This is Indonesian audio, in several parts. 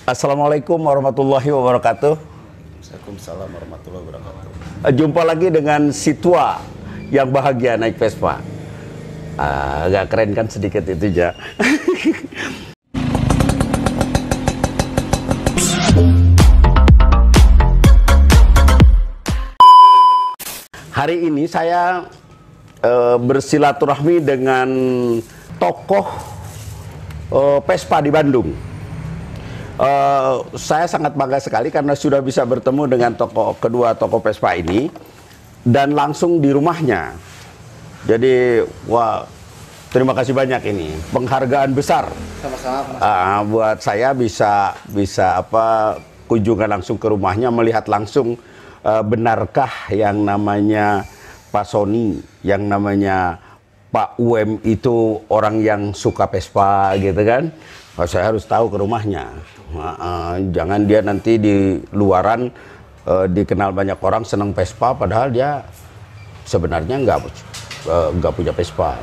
Assalamualaikum warahmatullahi wabarakatuh. Waalaikumsalam warahmatullahi wabarakatuh. Jumpa lagi dengan si tua yang bahagia naik Vespa. Agak keren kan sedikit itu ya. Hari ini saya bersilaturahmi dengan tokoh Vespa di Bandung. Saya sangat bangga sekali karena sudah bisa bertemu dengan kedua tokoh Vespa ini dan langsung di rumahnya. Jadi, wah, terima kasih banyak ini, penghargaan besar. Sama-sama. Buat saya bisa kunjungan langsung ke rumahnya, melihat langsung benarkah yang namanya Pak Sony, yang namanya Pak UM itu orang yang suka Vespa gitu kan? Saya harus tahu ke rumahnya. Jangan dia nanti di luaran dikenal banyak orang senang Vespa, padahal dia sebenarnya nggak punya Vespa.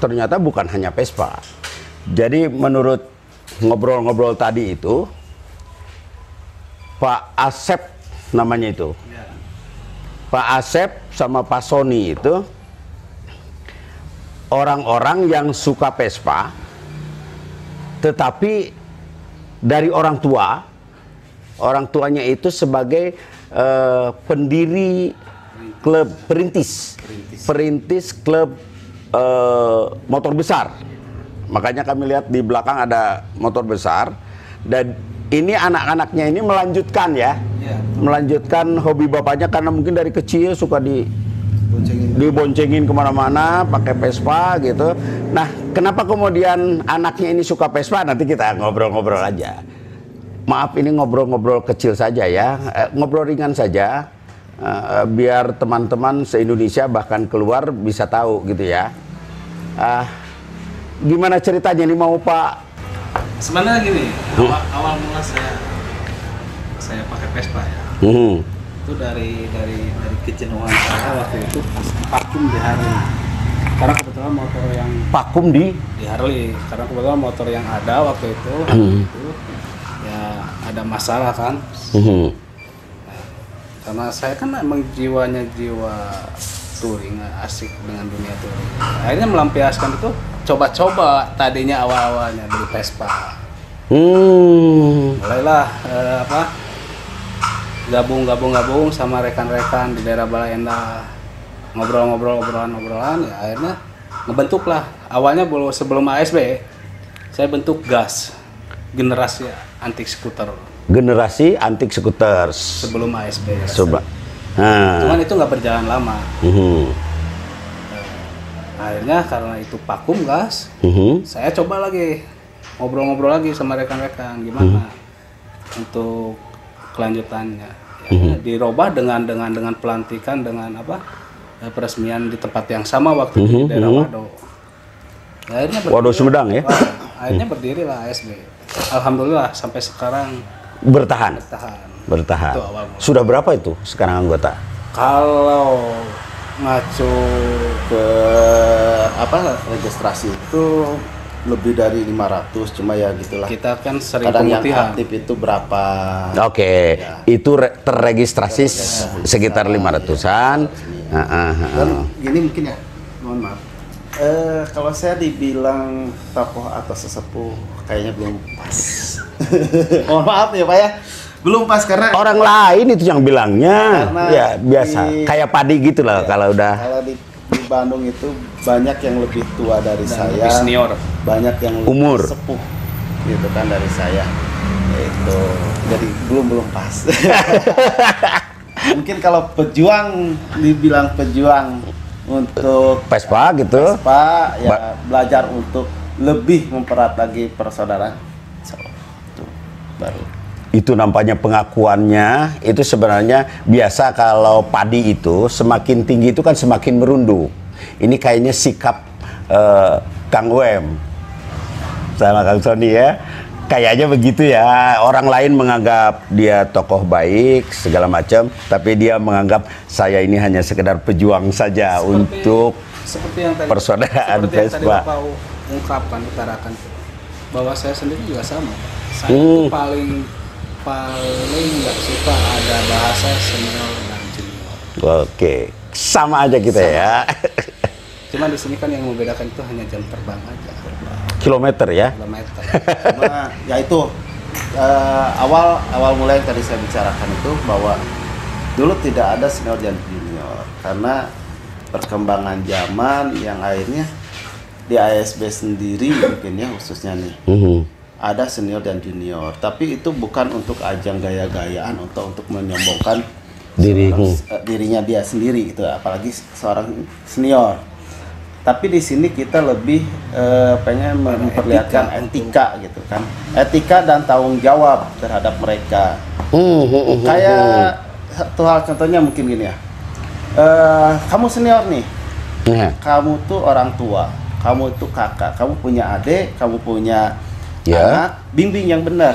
Ternyata bukan hanya Vespa. Jadi menurut ngobrol-ngobrol tadi itu, Pak Asep namanya itu, Pak Asep sama Pak Sony itu orang-orang yang suka Vespa, tetapi dari orang tuanya itu sebagai pendiri klub perintis klub motor besar. Makanya kami lihat di belakang ada motor besar, dan ini anak-anaknya ini melanjutkan melanjutkan hobi bapaknya karena mungkin dari kecil suka diboncengin kemana-mana pakai Vespa gitu. Nah, kenapa kemudian anaknya ini suka Vespa? Nanti kita ngobrol-ngobrol aja. Maaf, ini ngobrol-ngobrol kecil saja ya, ngobrol ringan saja, biar teman-teman se-Indonesia bahkan keluar bisa tahu gitu ya. Gimana ceritanya ini mau Pak? Sebenarnya gini, awal mula saya pakai Vespa ya. Itu dari kejenuhan saya waktu itu pas vakum di Harley, karena kebetulan motor yang vakum di Harley, karena kebetulan motor yang ada waktu itu itu ya ada masalah kan. Nah, karena saya kan emang jiwanya jiwa touring, asik dengan dunia touring, akhirnya melampiaskan itu, coba-coba tadinya awal-awalnya beli Vespa. Mulailah gabung sama rekan-rekan di daerah Balaendah, obrolan ya, akhirnya ngebentuklah. Awalnya sebelum ASB saya bentuk GAS, generasi antik skuter. Generasi antik skuter Sebelum ASB. Cuman itu nggak berjalan lama. Akhirnya karena itu vakum GAS, saya coba lagi ngobrol-ngobrol lagi sama rekan-rekan gimana untuk kelanjutannya. Dirubah dengan pelantikan, dengan peresmian di tempat yang sama waktu di daerah Wado. Akhirnya Wado Sumedang ya. Akhirnya berdirilah ASB. Alhamdulillah sampai sekarang Bertahan. Itu awal mula. Sudah berapa itu sekarang anggota? Kalau ngacu Ke registrasi itu lebih dari 500, cuma ya gitulah. kita kan sering Kadang yang pemutihan. aktif itu berapa? Oke, Ya. itu terregistrasi sekitar 500-an. Dan gini mungkin ya, mohon maaf. Kalau saya dibilang tokoh atau sesepuh, kayaknya belum pas. Mohon maaf ya Pak ya, belum pas karena Orang lain itu yang bilangnya, Karena ya biasa, kayak padi gitu lah kalau udah. Kalau di Bandung itu banyak yang lebih tua dari saya, lebih senior. banyak yang lebih Umur. sepuh gitu kan dari saya. Itu jadi belum pas. Mungkin kalau dibilang pejuang untuk Vespa gitu. Vespa ya belajar untuk lebih mempererat lagi persaudaraan. So, itu baru. Itu nampaknya pengakuannya itu sebenarnya biasa. Kalau padi itu semakin tinggi itu kan semakin merunduk. Ini kayaknya sikap Kang Wem sama Kang Sony ya, kayaknya begitu ya. Orang lain menganggap dia tokoh baik segala macam, tapi dia menganggap saya ini hanya sekedar pejuang saja untuk seperti yang tadi, persaudaraan seperti yang tadi Vespa. Bapak utarakan bahwa saya sendiri juga sama. Saya itu paling nggak suka ada bahasa senior dan junior. Oke, sama aja kita ya. Cuma di sini kan yang membedakan itu hanya jam terbang aja. Kilometer ya. Kilometer. Cuma ya itu awal mulai yang tadi saya bicarakan itu bahwa dulu tidak ada senior dan junior karena perkembangan zaman yang akhirnya di ASB sendiri mungkin ya khususnya nih ada senior dan junior, tapi itu bukan untuk ajang gaya-gayaan untuk menyombongkan dirinya dia sendiri gitu, apalagi seorang senior. Tapi di sini kita lebih pengen memperlihatkan etika gitu kan, etika dan tanggung jawab terhadap mereka. Kayak satu hal contohnya mungkin gini ya, kamu senior nih, kamu tuh orang tua, kamu itu kakak, kamu punya adik, kamu punya anak, bimbing yang benar.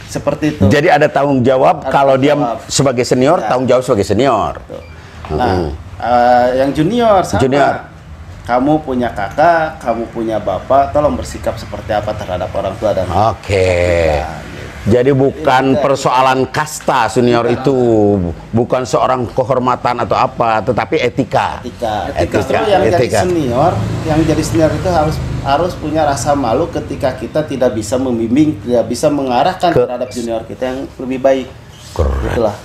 Seperti itu. Jadi ada tanggung jawab kalau dia sebagai senior, ya. tanggung jawab sebagai senior. Nah, yang junior sama. Junior. Kamu punya kakak, kamu punya bapak, tolong bersikap seperti apa terhadap orang tua dan Jadi bukan persoalan kasta senior itu, bukan seorang kehormatan atau apa, tetapi etika. Justru yang jadi senior itu harus punya rasa malu ketika kita tidak bisa membimbing, tidak bisa mengarahkan terhadap junior kita yang lebih baik. Keren. Itulah.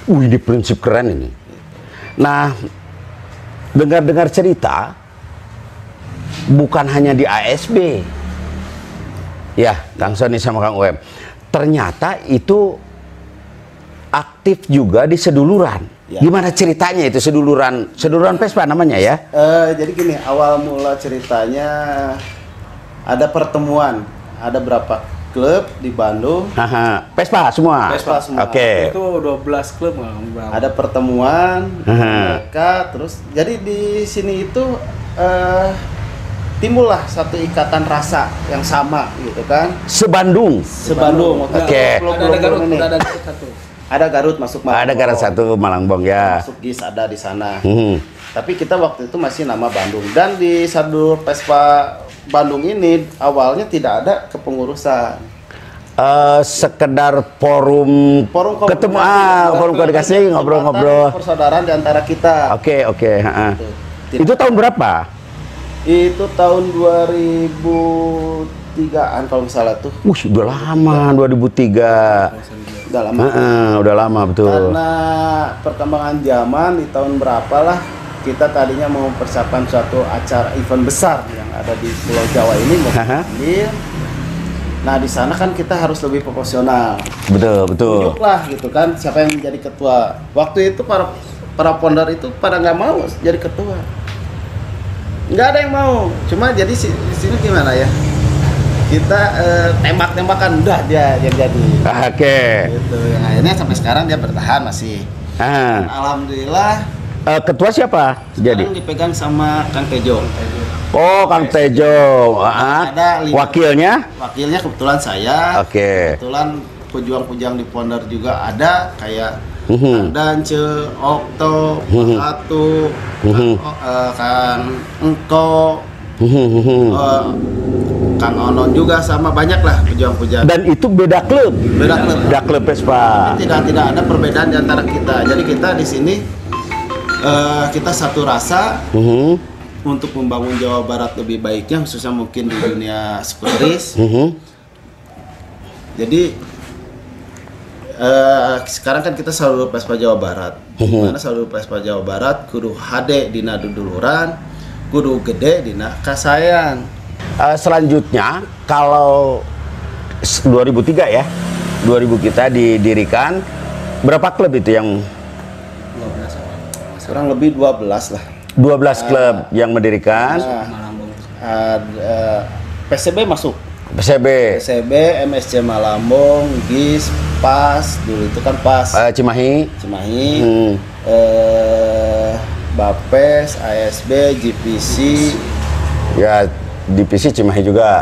Ini prinsip keren ini. Nah, dengar-dengar cerita, bukan hanya di ASB, ya, Kang Sony sama Kang UM. Ternyata itu aktif juga di seduluran. Ya. Gimana ceritanya itu seduluran Vespa namanya ya? Jadi gini, awal mula ceritanya ada pertemuan, ada berapa klub di Bandung. Vespa semua. Oke. Itu 12 klub. Ada pertemuan mereka, terus jadi di sini itu timbullah satu ikatan rasa yang sama gitu kan. Sebandung. Oke. Ada Garut masuk Malangbong. Ada Garut 1 Malangbong ya. Masuk GIS ada di sana. Tapi kita waktu itu masih nama Bandung, dan di Sadul Vespa Bandung ini awalnya tidak ada kepengurusan. Sekedar forum ketemu forum komunikasi ngobrol-ngobrol. Persaudaraan di antara kita. Oke. Itu tahun berapa? Itu tahun 2003-an kalau nggak salah tuh. Udah lama, 2003. Udah lama. Udah lama betul. Karena perkembangan zaman di tahun berapalah kita tadinya mau mempersiapkan suatu acara event besar yang ada di Pulau Jawa ini mau ambil. Nah di sana kan kita harus lebih proporsional. Betul. Tunjuklah gitu kan siapa yang menjadi ketua. Waktu itu para founder itu pada nggak mau jadi ketua. Nggak ada yang mau, cuma jadi di sini gimana ya, kita tembak-tembakan udah dia yang jadi. Oke. Gitu. Yang akhirnya sampai sekarang dia bertahan masih. Dan alhamdulillah. Ketua siapa? Sekarang dipegang sama Kang Tejo. Oh, Kang Tejo. Ada wakilnya? Wakilnya kebetulan saya. Oke. Kebetulan pejuang-pejuang di Ponder juga ada kayak Dance, Okto, Atu, Kang Engko, Kang Onon juga, sama banyak lah pejuang-pejuang. Dan itu beda klub. Beda klub Vespa. Tapi tidak ada perbedaan di antara kita. Jadi kita di sini kita satu rasa untuk membangun Jawa Barat lebih baiknya, khususnya mungkin di dunia skuteris. Jadi sekarang kan kita selalu Vespa Jawa Barat. Dimana selalu Vespa Jawa Barat kudu HD dina duduluran, kudu gede dina kasayan. Selanjutnya kalau 2003 ya, 2000 kita didirikan, berapa klub itu yang? Kurang lebih 12 lah. 12 klub yang mendirikan. PCB masuk. PCB, MSC Malambong, GIS, PAS, dulu itu kan PAS. Cimahi. Bapes, ASB, GPC. Ya, divisi Cimahi juga.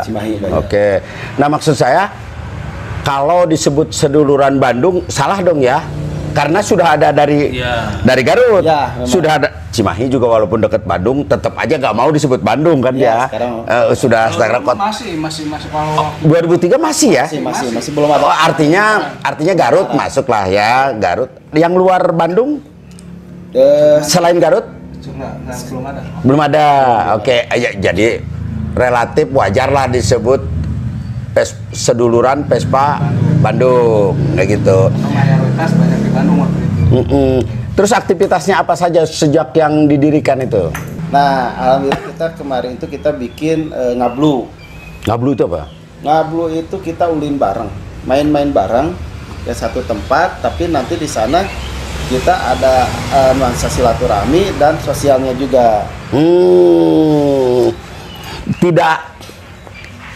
Oke. Nah, maksud saya kalau disebut seduluran Bandung salah dong ya. Karena sudah ada dari Garut. Ya, sudah ada Cimahi juga walaupun dekat Bandung, tetap aja nggak mau disebut Bandung kan Iya, ya. sekarang Sudah Kalau sekarang dulu masih kalau 2003 masih ya. masih belum ada. Oh, artinya Garut masuk lah ya, Garut. Yang luar Bandung selain Garut belum ada. belum ada. Oke, ya, jadi relatif wajar lah disebut seduluran Vespa Bandung kayak gitu. Mayoritas banyak di Bandung waktu itu. Terus aktivitasnya apa saja sejak yang didirikan itu? Nah, alhamdulillah kita kemarin itu kita bikin ngablu. Ngablu itu apa? Ngablu itu kita ulin bareng, main-main bareng ya satu tempat, tapi nanti di sana kita ada nuansa silaturahmi dan sosialnya juga. Tidak,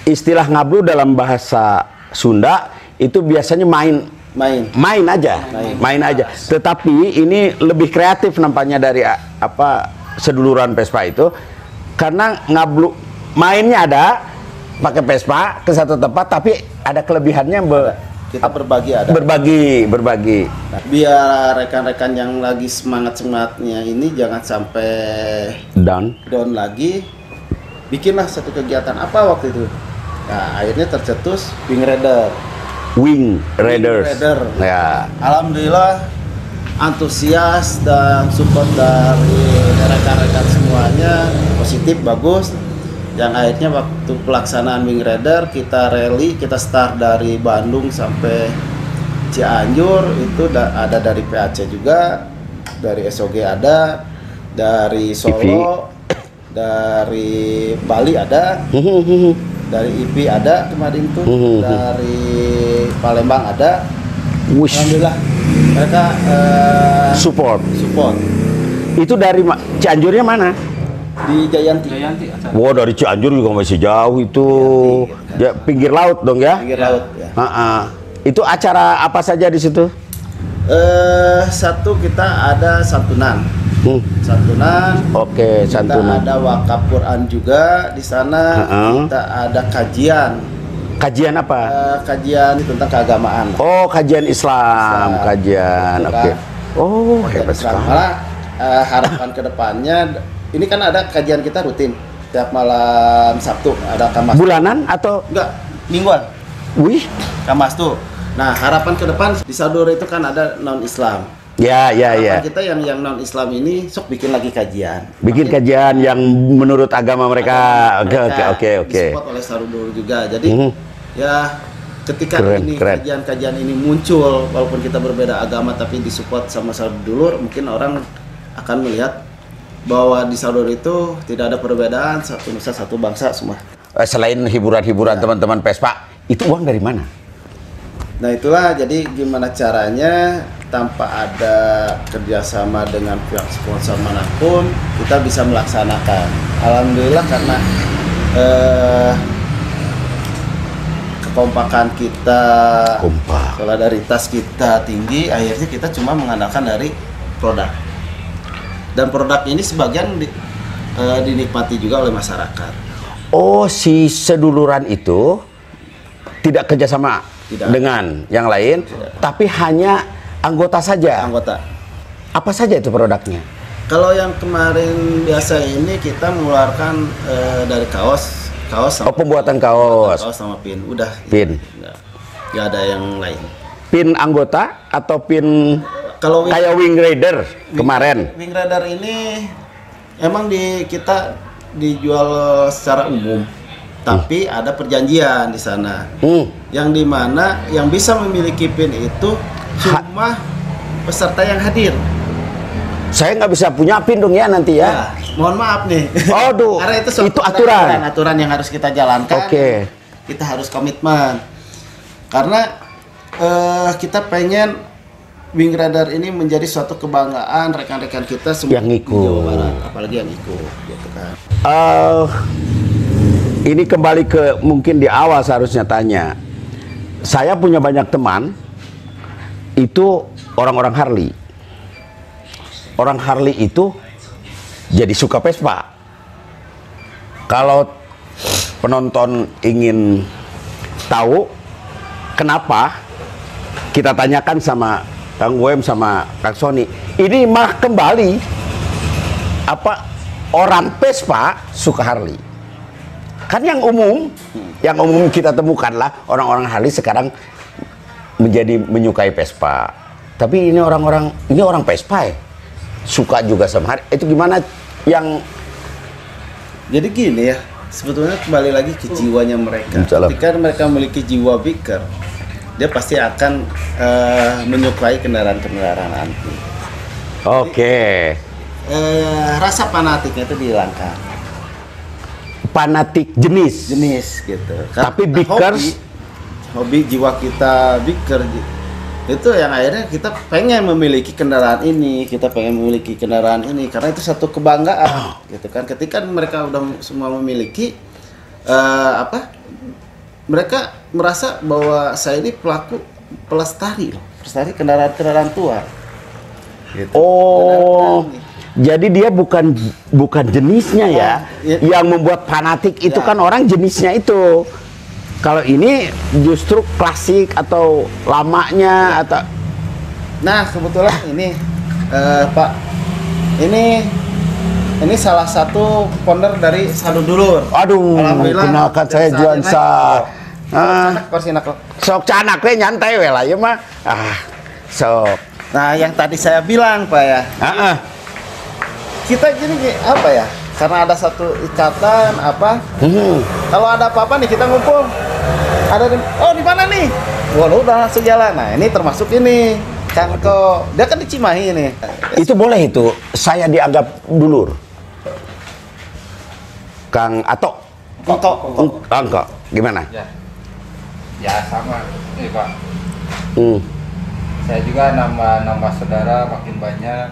istilah ngablu dalam bahasa Sunda itu biasanya main aja. Tetapi ini lebih kreatif nampaknya dari seduluran Vespa itu, karena ngablu mainnya ada pakai Vespa ke satu tempat, tapi ada kelebihannya Kita berbagi ada. Berbagi. Nah, biar rekan-rekan yang lagi semangatnya ini jangan sampai down lagi, bikinlah satu kegiatan apa waktu itu. Nah, akhirnya tercetus Wing Raiders. Ya. Alhamdulillah antusias dan support dari rekan-rekan semuanya positif, bagus. Yang akhirnya waktu pelaksanaan Wing Raider kita rally, kita start dari Bandung sampai Cianjur, itu ada dari PAC juga, dari SOG ada, dari Solo, dari Bali ada, dari IP ada kemarin tuh, dari Palembang ada. Alhamdulillah mereka support. Itu dari Cianjurnya mana? Di Jayanti. Wow, dari Cianjur juga masih jauh itu. Ya, pinggir laut dong ya? Pinggir laut ya. Itu acara apa saja di situ? Satu kita ada santunan. Oke, santunan. Kita ada wakaf Quran juga di sana. Kita ada kajian. Kajian apa? Kajian tentang keagamaan. Oh, kajian Islam. Kajian. Oke. Oh, hebat sekali. Malah harapan kedepannya, ini kan ada kajian kita rutin tiap malam Sabtu ada kamas. Bulanan atau enggak? Mingguan. Wih. Kamas tuh. Nah, harapan ke depan di Saudara itu kan ada non Islam. Ya. Kita yang non Islam ini sok bikin lagi kajian. Bikin kajian yang menurut agama mereka. Oke. Disupport oleh Sarudul juga. Jadi ya ketika keren. kajian-kajian ini muncul, walaupun kita berbeda agama tapi disupport sama Sarudul, mungkin orang akan melihat bahwa di Saudara itu tidak ada perbedaan, satu nusa satu bangsa semua. Selain hiburan-hiburan teman-teman Vespa, itu uang dari mana? Nah itulah, jadi gimana caranya tanpa ada kerjasama dengan pihak sponsor manapun kita bisa melaksanakan. Alhamdulillah karena kekompakan kita, solidaritas kita tinggi, akhirnya kita cuma mengandalkan dari produk. Dan produk ini sebagian dinikmati juga oleh masyarakat. Oh, si seduluran itu tidak kerjasama dengan yang lain, tapi hanya anggota saja. Anggota. Apa saja itu produknya? Kalau yang kemarin biasa ini kita mengeluarkan dari kaos sama pembuatan kaos sama pin. Udah. Pin. Nggak ada yang lain. Pin anggota atau pin kalau kayak Wing Raider kemarin? Wing Raider ini emang kita dijual secara umum. Tapi ada perjanjian di sana, yang dimana yang bisa memiliki pin itu cuma peserta yang hadir. Saya nggak bisa punya pin dong ya nanti ya. Mohon maaf nih. Aduh, karena itu aturan yang harus kita jalankan. Oke. Kita harus komitmen. Karena kita pengen Wing Raider ini menjadi suatu kebanggaan rekan-rekan kita semua yang ikut. Di Jawa Barat, apalagi yang ikut, gitu kan. Ini kembali ke mungkin di awal seharusnya tanya. Saya punya banyak teman itu orang-orang Harley. Orang Harley itu jadi suka Vespa. Kalau penonton ingin tahu kenapa, kita tanyakan sama Kang Wem sama Kang Sony. Ini malah kembali apa orang Vespa suka Harley. Kan yang umum kita temukan lah orang-orang Harley sekarang menjadi menyukai Vespa. Tapi ini orang Vespa ya, suka juga sama Harley. Itu gimana yang Jadi gini ya, sebetulnya kembali lagi ke jiwanya mereka. Salam. Ketika mereka memiliki jiwa biker, dia pasti akan menyukai kendaraan-kendaraan antik. Oke. Rasa fanatiknya itu dihilangkan. Fanatik jenis. Gitu. Tapi bikers, hobi jiwa kita biker itu yang akhirnya kita pengen memiliki kendaraan ini, karena itu satu kebanggaan gitu kan. Ketika mereka udah semua memiliki mereka merasa bahwa saya ini pelestari kendaraan tua gitu. Oh, jadi dia bukan jenisnya ya, yang membuat fanatik itu kan orang jenisnya itu. Kalau ini justru klasik atau lamanya atau. Nah kebetulan ini Pak, ini salah satu founder dari Sadudulur. Aduh, kenalkan saya Juansa. Sok canak we nyantai we lah ya mah. Sok. Nah yang tadi saya bilang Pak ya. Kita gini apa ya? Karena ada satu ikatan kalau ada apa-apa nih kita ngumpul. Di mana nih? Waduh udah langsung jalan. Nah ini termasuk ini Kang Ko. Dia kan di Cimahi nih. Itu boleh itu. Saya dianggap dulur. Kang Atok. Engko. Gimana? Ya sama. Pak. Saya juga nambah saudara makin banyak.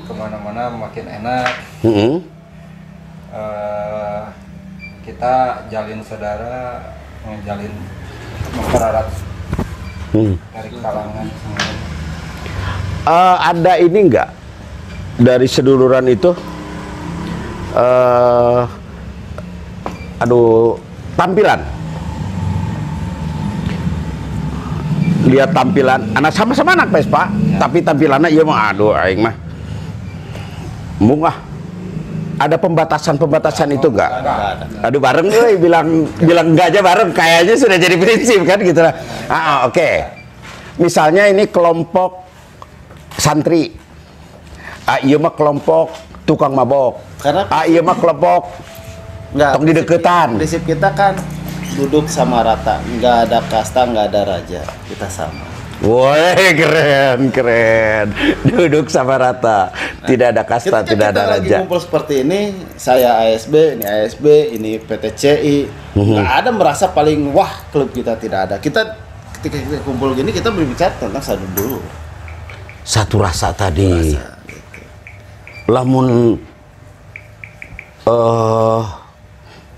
Kemana-mana makin enak. Kita jalin saudara, menjalin mempererat dari kalangan semua. Ada ini enggak dari seduluran itu? Tampilan. Lihat tampilan, anak sama-sama anak Vespa, tapi tampilannya iya mah aing mah. Ada pembatasan itu enggak? Aduh bareng euy bilang enggak aja bareng, kayaknya sudah jadi prinsip kan gitu lah. Oke. Misalnya ini kelompok santri. Iya mah kelompok tukang mabok. Karena iya mah kelompok tong di deketan. Prinsip kita kan duduk sama rata, nggak ada kasta, nggak ada raja, kita sama. Woi keren. Duduk sama rata, tidak ada kasta, tidak ada raja. Kita lagi ngumpul seperti ini, saya ASB, ini PTCI, nggak ada merasa paling wah klub kita, tidak ada. Kita ketika kita kumpul gini kita berbicara tentang Sadudulur. Satu rasa tadi. Lamun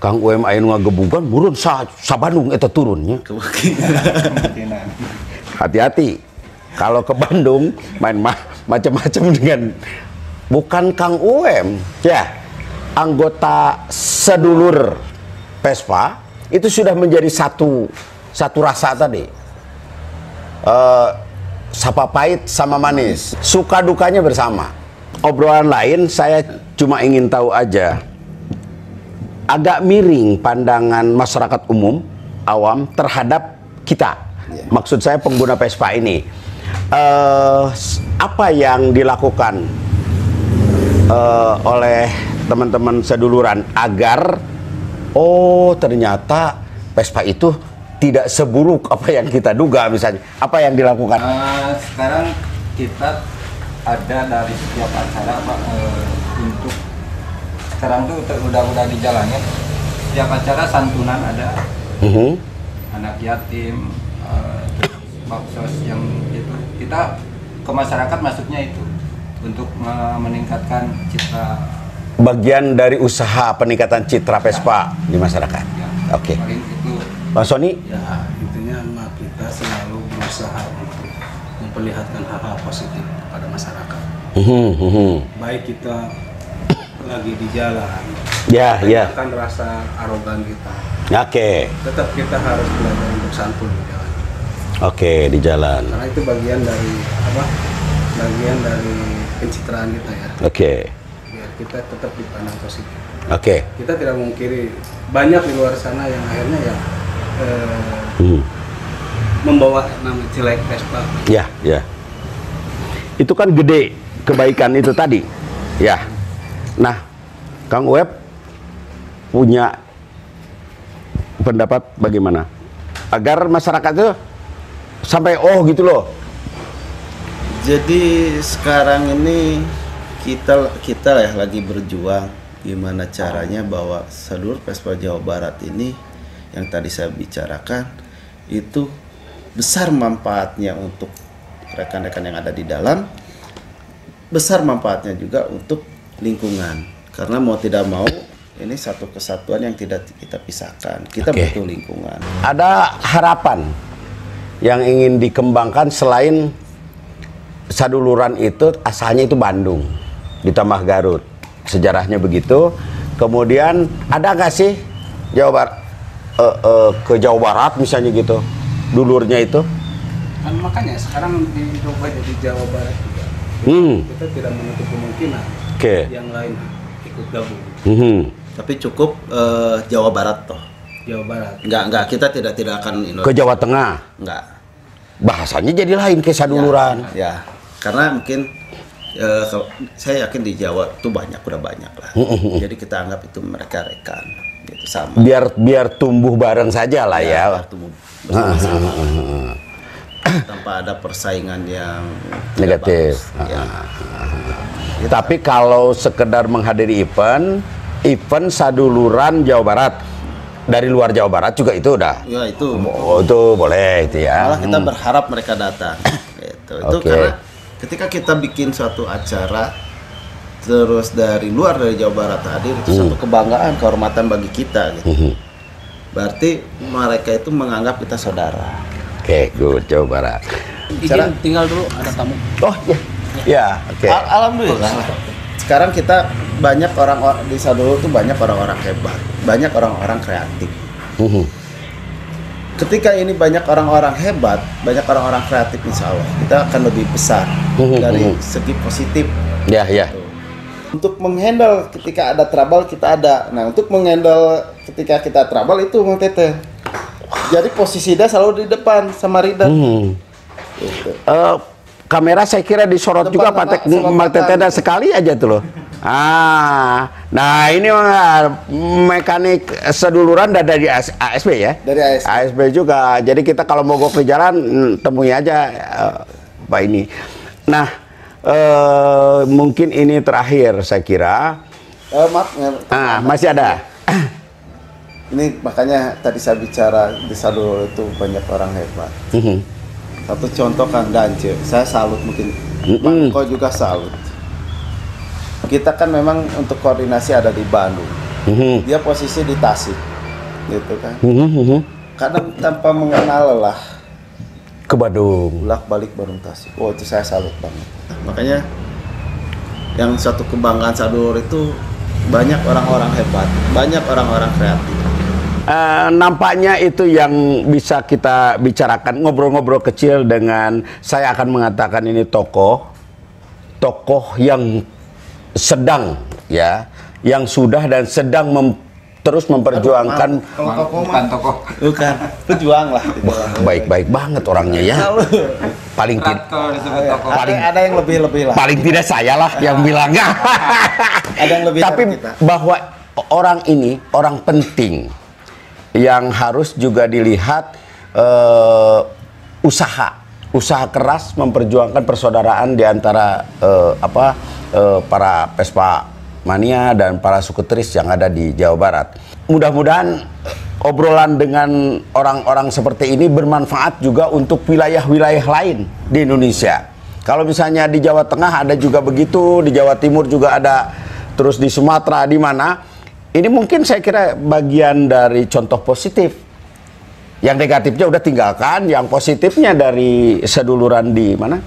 Kang UM aya nu ngagebugan murun sa Bandung eta turunnya. Hati-hati. Kalau ke Bandung main macam-macam dengan bukan Kang UM ya. Anggota sedulur Vespa itu sudah menjadi satu rasa tadi. Sapa pahit sama manis, suka dukanya bersama. Obrolan lain saya cuma ingin tahu aja. Agak miring pandangan masyarakat umum awam terhadap kita. Maksud saya pengguna Vespa ini. Apa yang dilakukan oleh teman-teman seduluran agar ternyata Vespa itu tidak seburuk apa yang kita duga misalnya. Apa yang dilakukan? Sekarang kita ada dari setiap acara Pak, untuk sekarang tuh udah di jalannya. Setiap acara santunan ada, anak yatim, baksos yang itu kita ke masyarakat masuknya itu untuk meningkatkan citra. Bagian dari usaha peningkatan citra Vespa di masyarakat. Ya, Oke. Itu. Bang Sony? Ya intinya kita selalu berusaha untuk memperlihatkan hal-hal positif kepada masyarakat. Baik kita lagi di jalan, Kan rasa arogan kita. Oke. Tetap kita harus belajar untuk santun di jalan. Oke, di jalan. Karena itu bagian dari bagian dari pencitraan kita ya. Oke. Biar kita tetap dipandang positif. Oke. Kita tidak memungkiri banyak di luar sana yang akhirnya ya membawa nama jelek Vespa. Ya, ya. Itu kan gede kebaikan itu tadi. Ya. Nah, Kang Uep punya pendapat bagaimana? Agar masyarakat itu sampai oh gitu loh. Jadi sekarang ini kita ya lagi berjuang gimana caranya bahwa seluruh Vespa Jawa Barat ini yang tadi saya bicarakan itu besar manfaatnya untuk rekan-rekan yang ada di dalam, besar manfaatnya juga untuk lingkungan. Karena mau tidak mau ini satu kesatuan yang tidak kita pisahkan. Kita butuh lingkungan. Ada harapan yang ingin dikembangkan selain Saduluran itu asalnya itu Bandung, ditambah Garut. Sejarahnya begitu. Kemudian ada nggak sih Jawa Barat ke Jawa Barat misalnya gitu, dulurnya itu? Kan makanya sekarang dicoba jadi Jawa Barat juga. Kita tidak menutup kemungkinan yang lain ikut gabung. Tapi cukup Jawa Barat toh. Jawa Barat. Enggak, kita tidak akan ke Jawa Tengah. Enggak. Bahasanya jadi lain ke Saduluran. Ya. Karena mungkin kalau saya yakin di Jawa itu udah banyak lah. Jadi kita anggap itu mereka rekan, gitu sama. Biar tumbuh bareng saja lah ya. Tumbuh bersama-sama. Tanpa ada persaingan yang negatif. Ya. Tapi kalau sekedar menghadiri event Saduluran Jawa Barat dari luar Jawa Barat juga itu udah. Ya itu. Oh, itu boleh itu ya. Malah kita berharap mereka datang. Gitu. Itu karena ketika kita bikin suatu acara terus dari Jawa Barat hadir itu satu kebanggaan, kehormatan bagi kita gitu. Berarti mereka itu menganggap kita saudara. Oke, good Jawa Barat. Izin tinggal dulu, ada tamu. Oh ya. Ya, oke. Alhamdulillah. Sekarang kita banyak di Sadulur tuh banyak orang-orang hebat, banyak orang-orang kreatif. Ketika ini banyak orang-orang hebat, banyak orang-orang kreatif, insya Allah kita akan lebih besar dari segi positif. Ya, ya. Untuk menghandle ketika ada trouble kita ada. Nah, untuk menghandle ketika kita trouble itu Mang Tete. Jadi posisi dia selalu di depan sama Rida. Gitu. Kamera saya kira disorot depan juga Mang Tete ada sekali aja tuh loh. Nah ini mekanik Saduluran dari ASB ya? Dari ASB. ASB juga. Jadi kita kalau mau ke jalan temui aja Pak ini. Nah mungkin ini terakhir saya kira. Maaf. Masih ada. Ini makanya tadi saya bicara di Sadulur itu banyak orang hebat. Satu contoh Kang Dance, saya salut mungkin. Bang Ko juga salut. Kita kan memang untuk koordinasi ada di Bandung. Dia posisi di Tasik, gitu kan. Kadang tanpa mengenal lelah ke Bandung. Bolak-balik Bandung Tasik. Oh itu saya salut banget. Makanya yang satu kebanggaan Sadulur itu banyak orang-orang hebat, banyak orang-orang kreatif. Nampaknya itu yang bisa kita bicarakan, ngobrol-ngobrol kecil dengan, saya akan mengatakan ini tokoh yang sedang ya, yang sudah dan sedang terus memperjuangkan. Bukan tokoh. Bukan, pejuang lah. Baik-baik banget orangnya ya. Paling tidak, ada yang lebih lah. paling tidak saya lah yang bilangnya. Ada yang lebih. Tapi bahwa orang ini orang penting yang harus juga dilihat usaha keras memperjuangkan persaudaraan di antara para Vespa mania dan para skuteris yang ada di Jawa Barat. Mudah-mudahan obrolan dengan orang-orang seperti ini bermanfaat juga untuk wilayah-wilayah lain di Indonesia. Kalau misalnya di Jawa Tengah ada juga begitu, di Jawa Timur juga ada, terus di Sumatera, di mana. Ini mungkin saya kira bagian dari contoh positif. Yang negatifnya udah tinggalkan, yang positifnya dari Saduluran di mana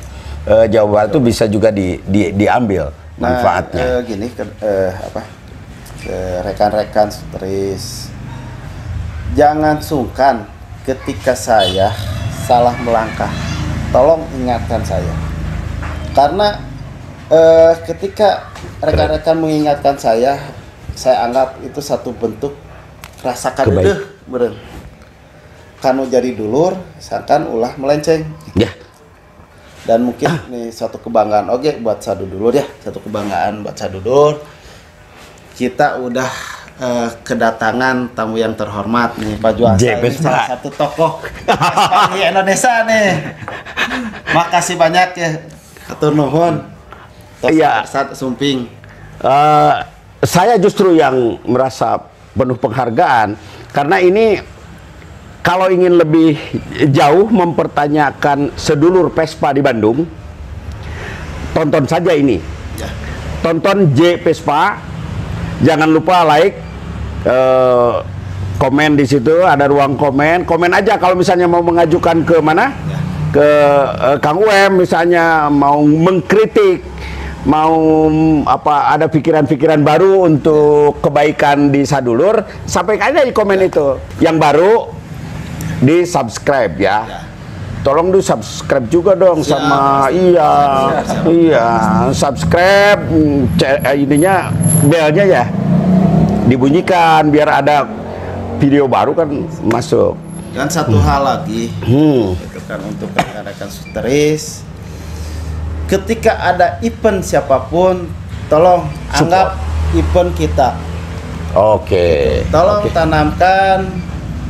Jawa Barat itu bisa juga diambil manfaatnya. Gini rekan-rekan skuteris, jangan sungkan ketika saya salah melangkah, tolong ingatkan saya. Karena ketika rekan-rekan mengingatkan saya anggap itu satu bentuk rasa kadedeh beren. Kanu jadi dulur, sakan ulah melenceng. Ya. Dan mungkin nih suatu kebanggaan buat sadudulur ya, satu kebanggaan buat sadudulur. Kita udah kedatangan tamu yang terhormat nih Pak Juasa, ini salah satu tokoh di Indonesia nih. Makasih banyak ya, atur nuhun. Iya. Sumping. Saya justru yang merasa penuh penghargaan karena ini kalau ingin lebih jauh mempertanyakan sedulur Vespa di Bandung, tonton saja ini. Ya. Tonton J Vespa. Jangan lupa like, komen di situ, ada ruang komen. Komen aja kalau misalnya mau mengajukan ke mana? Ya. Ke Kang UM misalnya, mau mengkritik, mau ada pikiran-pikiran baru untuk kebaikan di Sadulur, sampaikan aja di komen itu. Yang baru di subscribe ya. Tolong di subscribe juga dong sama subscribe, ininya belnya ya dibunyikan biar ada video baru kan masuk. Dan satu hal lagi, itu kan untuk rekan-rekan suteris, ketika ada event siapapun, tolong anggap event kita. Oke. Tolong tanamkan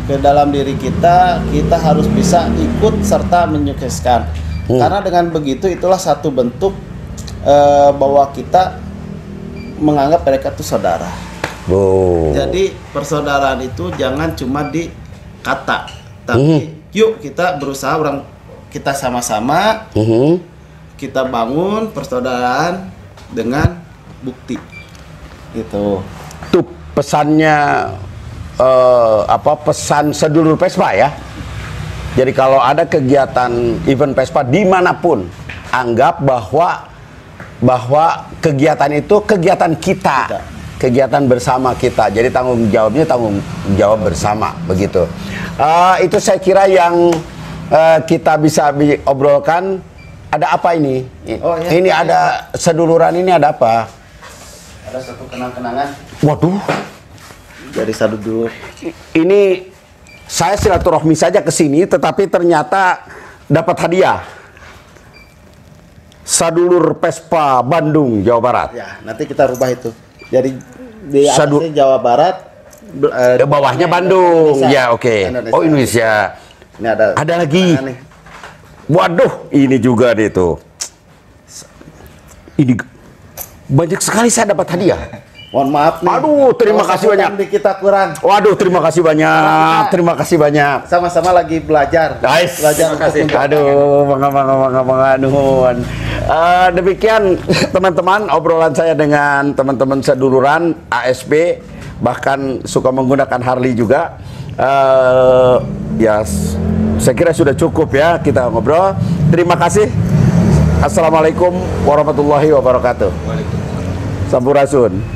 ke dalam diri kita harus bisa ikut serta menyukseskan. Karena dengan begitu itulah satu bentuk bahwa kita menganggap mereka itu saudara. Jadi persaudaraan itu jangan cuma di kata, tapi yuk kita berusaha kita sama-sama kita bangun persaudaraan dengan bukti. Gitu. Itu pesannya pesan sedulur Vespa ya. Jadi kalau ada kegiatan event Vespa dimanapun, anggap bahwa kegiatan itu kegiatan kita, kegiatan bersama kita. Jadi tanggung jawab bersama begitu. Itu saya kira yang kita bisa obrolkan. Ada apa ini? Ini ada seduluran, ini ada apa? Ada satu kenang-kenangan. Waduh. Dari sadulur. Ini saya silaturahmi saja ke sini, tetapi ternyata dapat hadiah. Sadulur Vespa Bandung, Jawa Barat. Ya, nanti kita rubah itu. Jadi di atasnya Jawa Barat, bawahnya Bandung. Indonesia. Ya, oke. Oh, Indonesia. Ini ada lagi. Waduh, ini juga deh tuh. Ini banyak sekali saya dapat hadiah. Mohon maaf nih. Aduh, terima kasih banyak. Di kita kurang. Waduh, terima kasih banyak. Terima kasih banyak. Sama-sama lagi belajar. Guys, belajar terima kasih. untuk Aduh, bangga nuhun. Demikian teman-teman obrolan saya dengan teman-teman seduluran ASP, bahkan suka menggunakan Harley juga. Ya, saya kira sudah cukup ya kita ngobrol. Terima kasih. Assalamualaikum warahmatullahi wabarakatuh. Sampurasun.